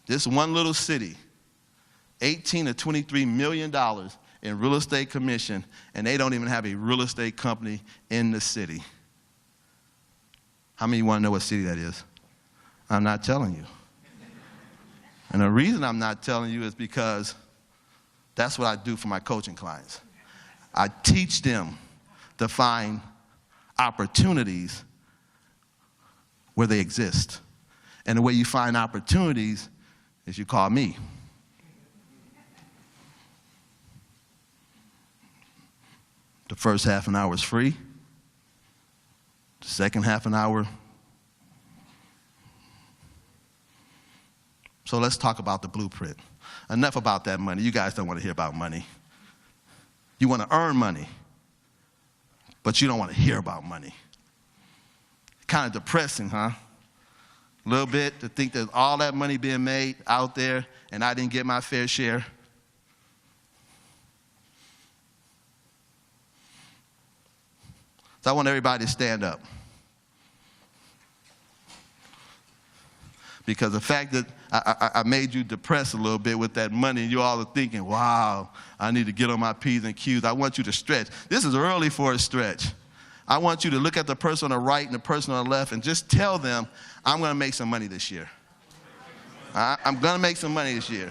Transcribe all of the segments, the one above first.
This one little city, $18 to $23 million in real estate commission, and they don't even have a real estate company in the city. How many of you want to know what city that is? I'm not telling you. And the reason I'm not telling you is because that's what I do for my coaching clients. I teach them to find opportunities where they exist. And the way you find opportunities is you call me. The first half an hour is free. The second half an hour. So let's talk about the blueprint. Enough about that money. You guys don't want to hear about money. You want to earn money, but you don't want to hear about money. Kind of depressing, huh? A little bit to think that all that money being made out there and I didn't get my fair share. So I want everybody to stand up. Because the fact that I made you depressed a little bit with that money, and you all are thinking, wow, I need to get on my P's and Q's. I want you to stretch. This is early for a stretch. I want you to look at the person on the right and the person on the left and just tell them, I'm going to make some money this year. I'm going to make some money this year.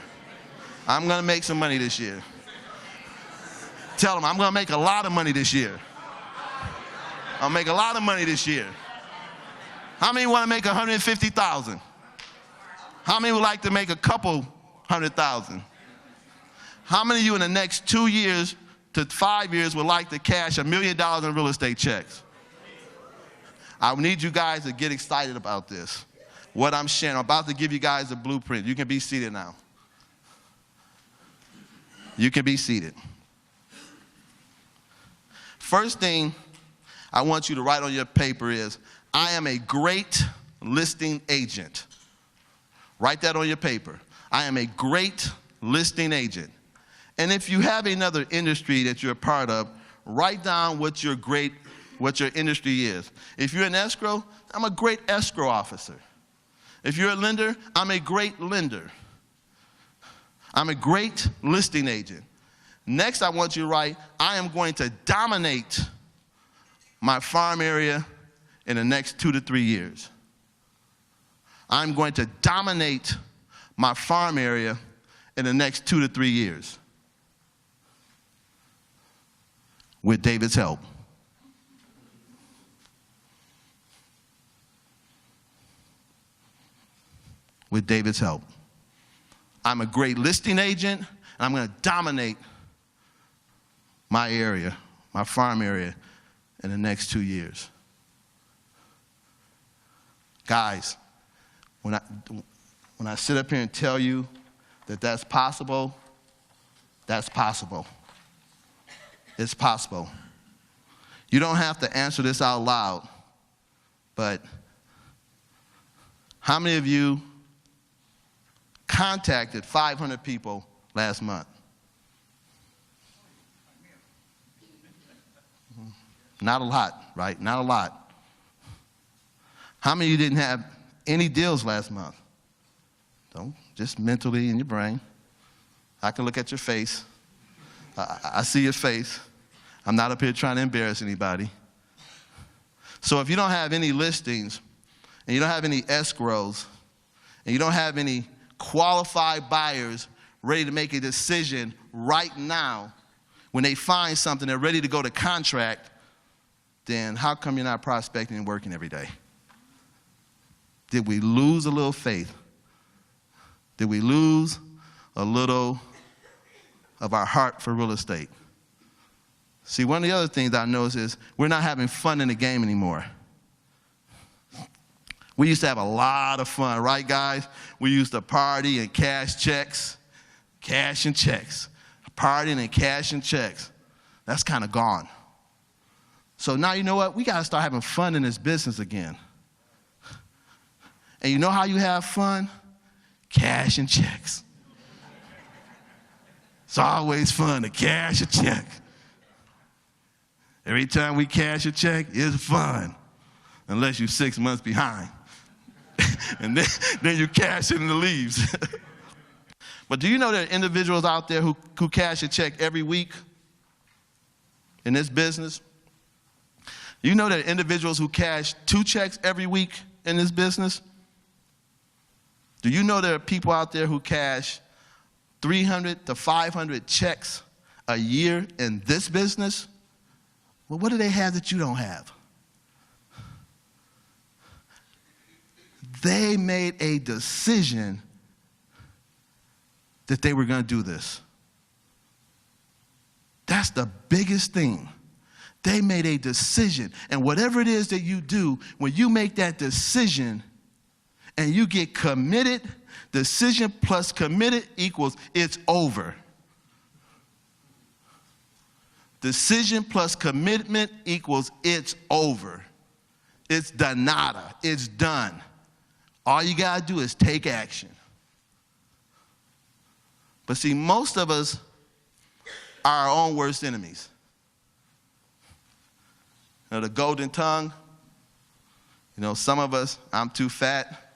I'm going to make some money this year. Tell them, I'm going to make a lot of money this year. I'll make a lot of money this year. How many want to make 150,000? How many would like to make a couple 100,000? How many of you in the next 2 years to 5 years would like to cash $1 million in real estate checks? I need you guys to get excited about this. What I'm sharing, I'm about to give you guys a blueprint. You can be seated now. You can be seated. First thing I want you to write on your paper is, I am a great listing agent. Write that on your paper. I am a great listing agent. And if you have another industry that you're a part of, write down what your industry is. If you're an escrow, I'm a great escrow officer. If you're a lender, I'm a great lender. I'm a great listing agent. Next, I want you to write, I am going to dominate my farm area in the next 2 to 3 years. I'm going to dominate my farm area in the next 2 to 3 years. With David's help. With David's help. I'm a great listing agent, and I'm going to dominate my area, my farm area, in the next 2 years. Guys, when I sit up here and tell you that that's possible, that's possible. It's possible. You don't have to answer this out loud, but how many of you contacted 500 people last month? Not a lot, right? Not a lot. How many of you didn't have any deals last month? Don't, just mentally in your brain. I can look at your face. I see your face. I'm not up here trying to embarrass anybody. So if you don't have any listings, and you don't have any escrows, and you don't have any qualified buyers ready to make a decision right now, when they find something, they're ready to go to contract, then how come you're not prospecting and working every day? Did we lose a little faith? Did we lose a little of our heart for real estate? See, one of the other things I noticed is we're not having fun in the game anymore. We used to have a lot of fun, right, guys? We used to party and cash checks, cash and checks, partying and cash and checks. That's kind of gone. So now you know what? We got to start having fun in this business again. And you know how you have fun? Cash and checks. It's always fun to cash a check. Every time we cash a check, it's fun. Unless you're 6 months behind. and then you cash it in the leaves. But do you know there are individuals out there who cash a check every week in this business? You know there are individuals who cash 2 checks every week in this business? Do you know there are people out there who cash 300 to 500 checks a year in this business? Well, what do they have that you don't have? They made a decision that they were going to do this. That's the biggest thing. They made a decision. And whatever it is that you do, when you make that decision and you get committed, decision plus committed equals it's over. Decision plus commitment equals it's over. It's nada. It's done. All you got to do is take action. But see, most of us are our own worst enemies. You know, the golden tongue, you know, some of us, I'm too fat,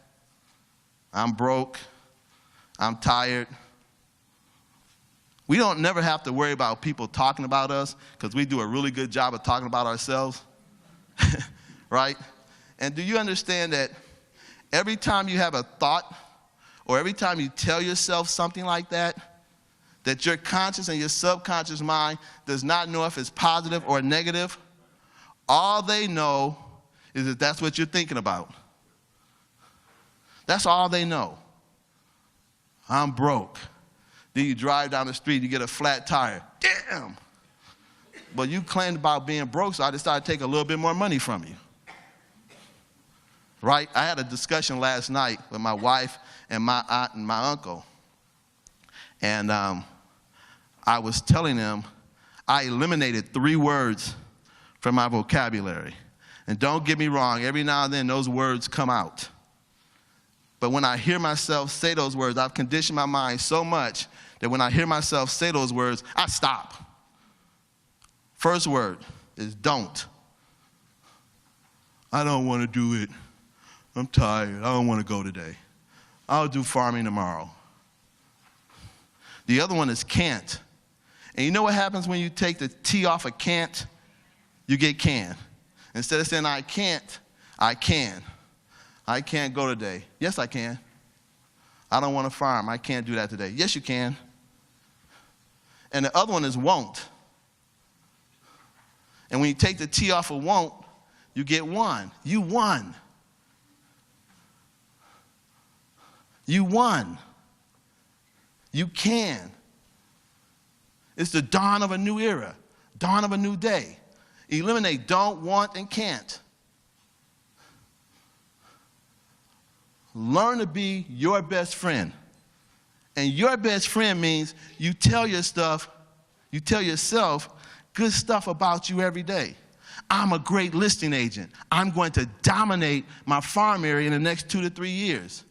I'm broke, I'm tired. We don't never have to worry about people talking about us because we do a really good job of talking about ourselves, right? And do you understand that every time you have a thought or every time you tell yourself something like that your conscious and your subconscious mind does not know if it's positive or negative? All they know is that that's what you're thinking about. That's all they know. I'm broke. Then you drive down the street, you get a flat tire. Damn! But you claimed about being broke, so I decided to take a little bit more money from you. Right? I had a discussion last night with my wife and my aunt and my uncle. And I was telling them I eliminated 3 words from my vocabulary. And don't get me wrong, every now and then those words come out. But when I hear myself say those words, I've conditioned my mind so much that when I hear myself say those words, I stop. First word is don't. I don't want to do it. I'm tired. I don't want to go today. I'll do farming tomorrow. The other one is can't. And you know what happens when you take the T off of can't? You get can. Instead of saying I can't, I can. I can't go today. Yes, I can. I don't want to farm. I can't do that today. Yes, you can. And the other one is won't. And when you take the T off of won't, you get won. You won. You won. You can. It's the dawn of a new era, dawn of a new day. Eliminate don't, want, and can't. Learn to be your best friend. And your best friend means you tell yourself good stuff about you every day. I'm a great listing agent. I'm going to dominate my farm area in the next 2 to 3 years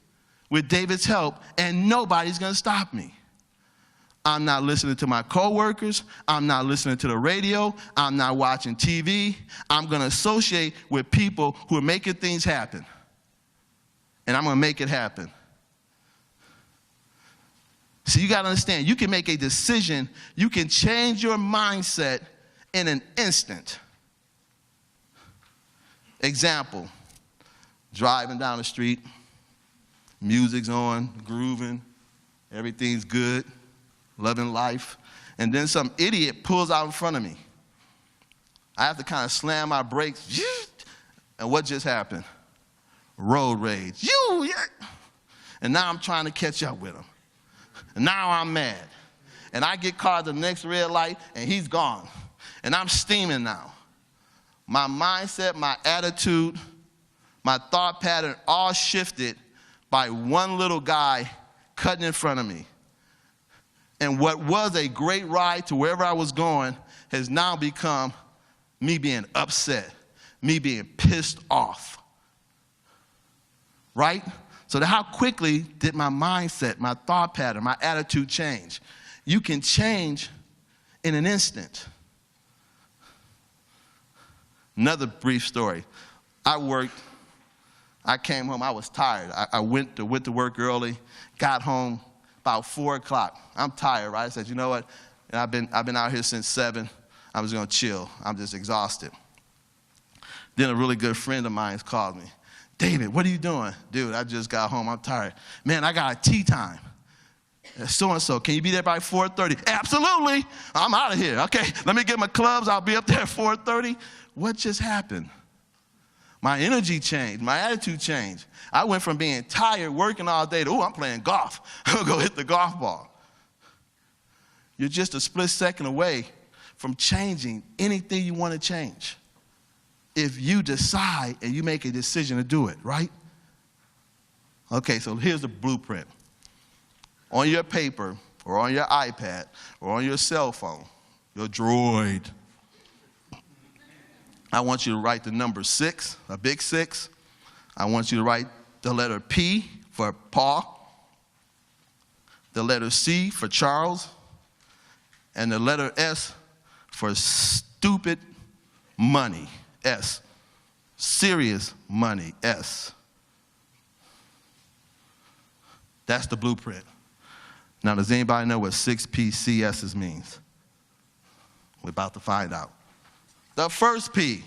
with David's help, and nobody's going to stop me. I'm not listening to my coworkers. I'm not listening to the radio. I'm not watching TV. I'm going to associate with people who are making things happen. And I'm going to make it happen. So you got to understand, you can make a decision. You can change your mindset in an instant. Example, driving down the street, music's on, grooving, everything's good, loving life, and then some idiot pulls out in front of me. I have to kind of slam my brakes, and what just happened? Road rage. And now I'm trying to catch up with him. And now I'm mad. And I get caught at the next red light, and he's gone. And I'm steaming now. My mindset, my attitude, my thought pattern all shifted by one little guy cutting in front of me. And what was a great ride to wherever I was going has now become me being upset, me being pissed off. Right? So how quickly did my mindset, my thought pattern, my attitude change? You can change in an instant. Another brief story. I worked I came home, I was tired. I went to work early, got home about 4 o'clock. I'm tired, right? I said, you know what? And I've been out here since 7. I'm just gonna chill. I'm just exhausted. Then a really good friend of mine called me. David, what are you doing? Dude, I just got home, I'm tired. Man, I got a tea time. So-and-so, can you be there by 4:30? Absolutely, I'm out of here. Okay, let me get my clubs, I'll be up there at 4:30. What just happened? My energy changed, my attitude changed. I went from being tired, working all day to, I'm playing golf. I'm gonna go hit the golf ball. You're just a split second away from changing anything you want to change. If you decide and you make a decision to do it, right? Okay, so here's the blueprint. On your paper, or on your iPad, or on your cell phone, your Droid, I want you to write the number 6, a big 6. I want you to write the letter P for Paul, the letter C for Charles, and the letter S for stupid money, S. Serious money, S. That's the blueprint. Now, does anybody know what 6 PCSs means? We're about to find out. The first P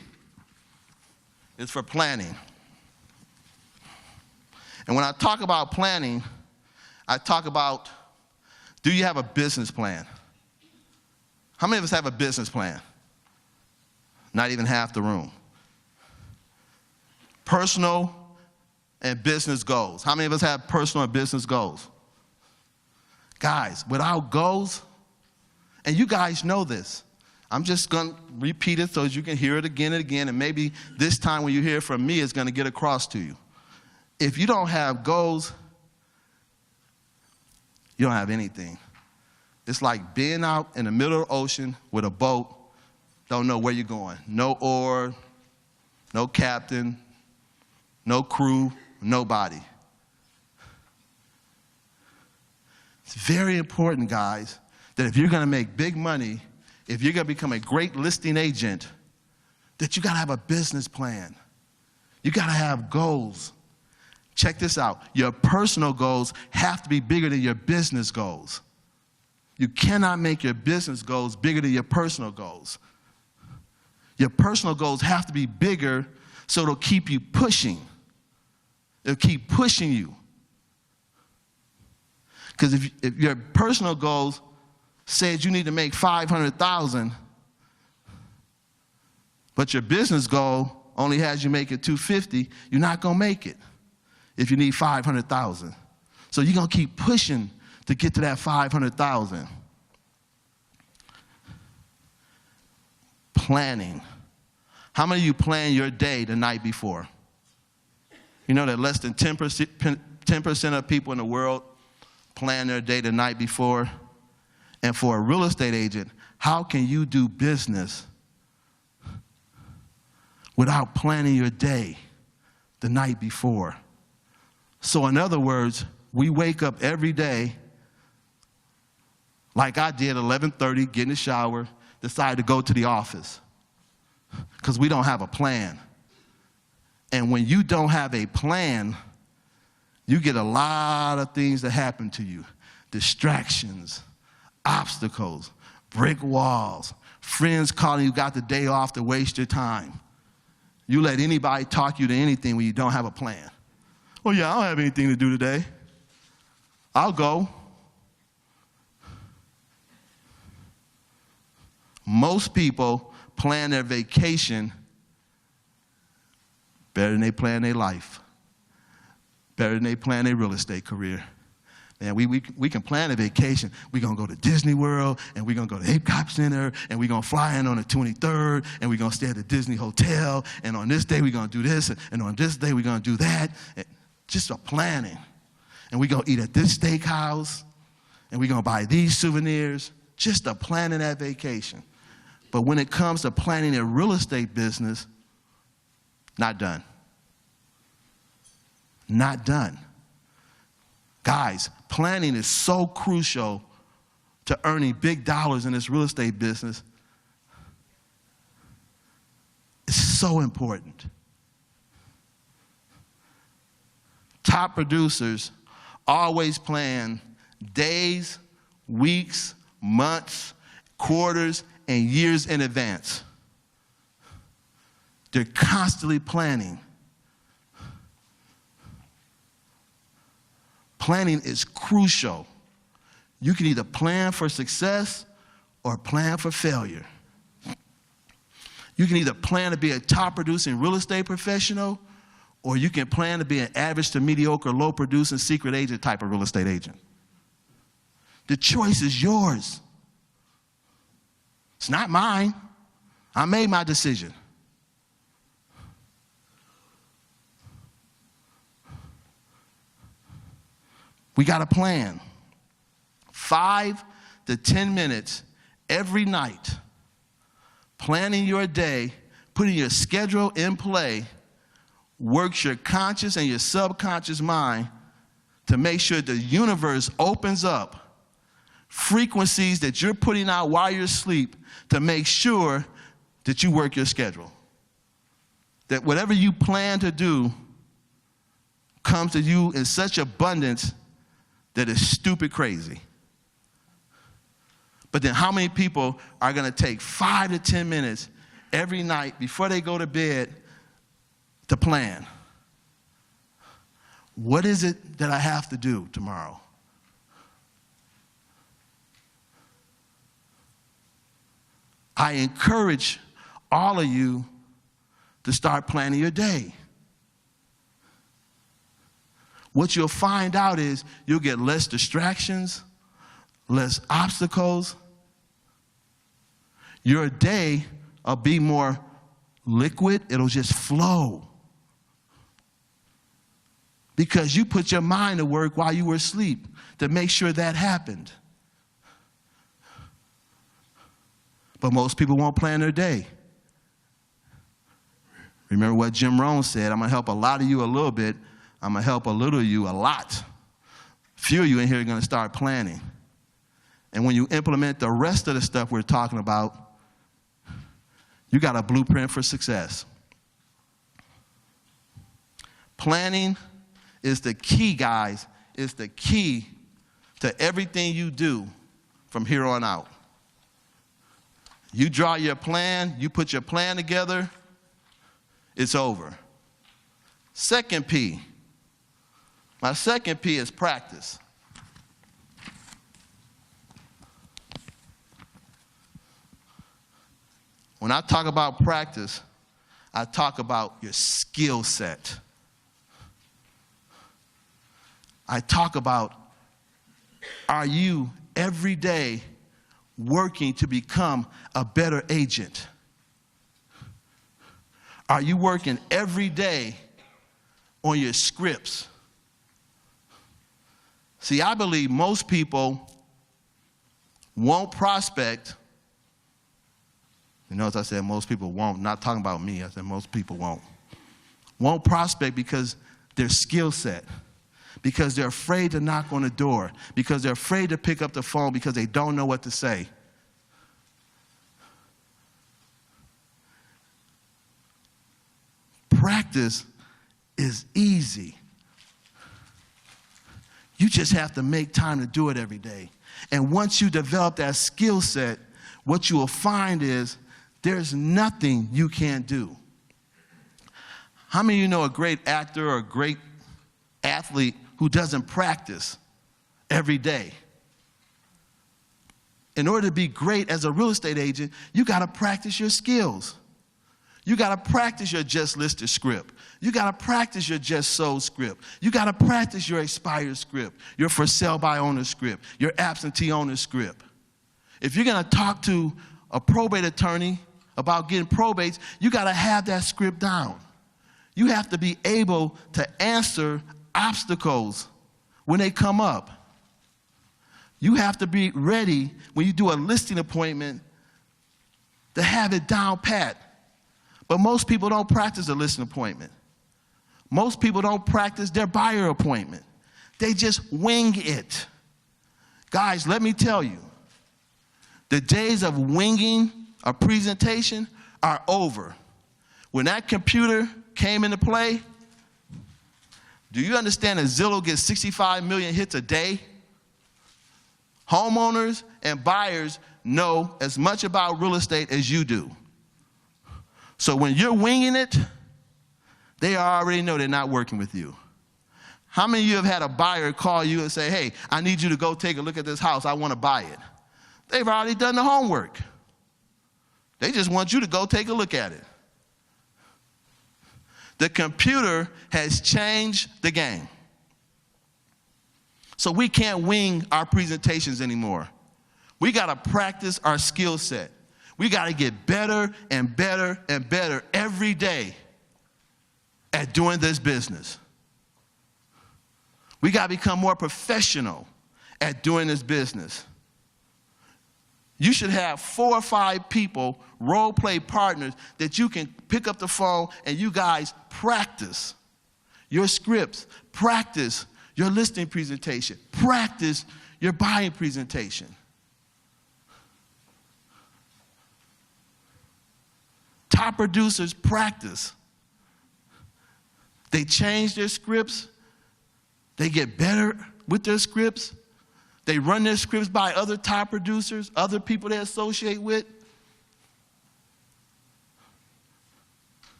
is for planning. And when I talk about planning, I talk about, do you have a business plan? How many of us have a business plan? Not even half the room. Personal and business goals. How many of us have personal and business goals? Guys, without goals, and you guys know this, I'm just going to repeat it so that you can hear it again and again, and maybe this time when you hear it from me, it's going to get across to you. If you don't have goals, you don't have anything. It's like being out in the middle of the ocean with a boat, don't know where you're going. No oar, no captain, no crew, nobody. It's very important, guys, that if you're going to make big money, if you're going to become a great listing agent, that you got to have a business plan. You got to have goals. Check this out. Your personal goals have to be bigger than your business goals. You cannot make your business goals bigger than your personal goals. Your personal goals have to be bigger so it'll keep you pushing. It'll keep pushing you. Because if your personal goals says you need to make 500,000, but your business goal only has you make it 250, you're not going to make it if you need 500,000. So you're going to keep pushing to get to that 500,000. Planning. How many of you plan your day the night before? You know that less than 10% of people in the world plan their day the night before? And for a real estate agent, how can you do business without planning your day the night before? So in other words, we wake up every day like I did, 11:30, get in the shower, decide to go to the office because we don't have a plan. And when you don't have a plan, you get a lot of things that happen to you. Distractions, obstacles, brick walls, friends calling you got the day off to waste your time. You let anybody talk you to anything when you don't have a plan. Well, yeah, I don't have anything to do today. I'll go. Most people plan their vacation better than they plan their life, better than they plan their real estate career. And we can plan a vacation. We're going to go to Disney World, and we're going to go to Epcot Center, and we're going to fly in on the 23rd, and we're going to stay at the Disney Hotel, and on this day we're going to do this, and on this day we're going to do that. Just a planning. And we're going to eat at this steakhouse, and we're going to buy these souvenirs. Just a planning that vacation. But when it comes to planning a real estate business, not done. Not done. Guys, planning is so crucial to earning big dollars in this real estate business. It's so important. top producers always plan days, weeks, months, quarters, and years in advance. They're constantly planning. Planning is crucial. You can either plan for success or plan for failure. You can either plan to be a top producing real estate professional, or you can plan to be an average to mediocre, low producing secret agent type of real estate agent. The choice is yours. It's not mine. I made my decision. We got a plan. 5 to 10 minutes every night, planning your day, putting your schedule in play, works your conscious and your subconscious mind to make sure the universe opens up frequencies that you're putting out while you're asleep to make sure that you work your schedule. That whatever you plan to do comes to you in such abundance that is stupid crazy. But then how many people are going to take 5 to 10 minutes every night before they go to bed to plan? What is it that I have to do tomorrow? I encourage all of you to start planning your day. What you'll find out is you'll get less distractions, less obstacles. Your day will be more liquid. It'll just flow. Because you put your mind to work while you were asleep to make sure that happened. But most people won't plan their day. Remember what Jim Rohn said, I'm going to help a lot of you a little bit. I'm going to help a little of you a lot. Few of you in here are going to start planning. And when you implement the rest of the stuff we're talking about, you got a blueprint for success. Planning is the key, guys. It's the key to everything you do from here on out. You draw your plan, you put your plan together, it's over. Second P. My second P is practice. When I talk about practice, I talk about your skill set. I talk about, are you every day working to become a better agent? Are you working every day on your scripts? See, I believe most people won't prospect. You notice I said most people won't, not talking about me. I said most people won't. Won't prospect because their skill set, because they're afraid to knock on the door, because they're afraid to pick up the phone because they don't know what to say. Practice is easy. You just have to make time to do it every day. And once you develop that skill set, what you will find is there's nothing you can't do. How many of you know a great actor or a great athlete who doesn't practice every day? In order to be great as a real estate agent, you got to practice your skills. You got to practice your just listed script. You got to practice your just sold script. You got to practice your expired script, your for sale by owner script, your absentee owner script. If you're going to talk to a probate attorney about getting probates, you got to have that script down. You have to be able to answer obstacles when they come up. You have to be ready when you do a listing appointment to have it down pat. But most people don't practice a listing appointment. Most people don't practice their buyer appointment. They just wing it. Guys, let me tell you, the days of winging a presentation are over. When that computer came into play, Do you understand that Zillow gets 65 million hits a day? Homeowners and buyers know as much about real estate as you do. So when you're winging it, they already know they're not working with you. How many of you have had a buyer call you and say, hey, I need you to go take a look at this house. I want to buy it. They've already done the homework. They just want you to go take a look at it. The computer has changed the game. So we can't wing our presentations anymore. We got to practice our skill set. We got to get better and better and better every day at doing this business. We got to become more professional at doing this business. You should have 4 or 5 people, role play partners, that you can pick up the phone and you guys practice your scripts, practice your listing presentation, practice your buying presentation. Top producers practice. They change their scripts. They get better with their scripts. They run their scripts by other top producers, other people they associate with.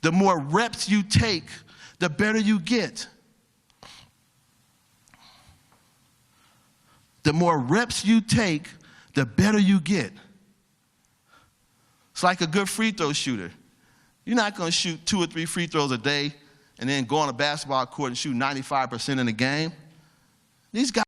The more reps you take, the better you get. The more reps you take, the better you get. It's like a good free throw shooter. You're not going to shoot 2 or 3 free throws a day and then go on a basketball court and shoot 95% in a game. These guys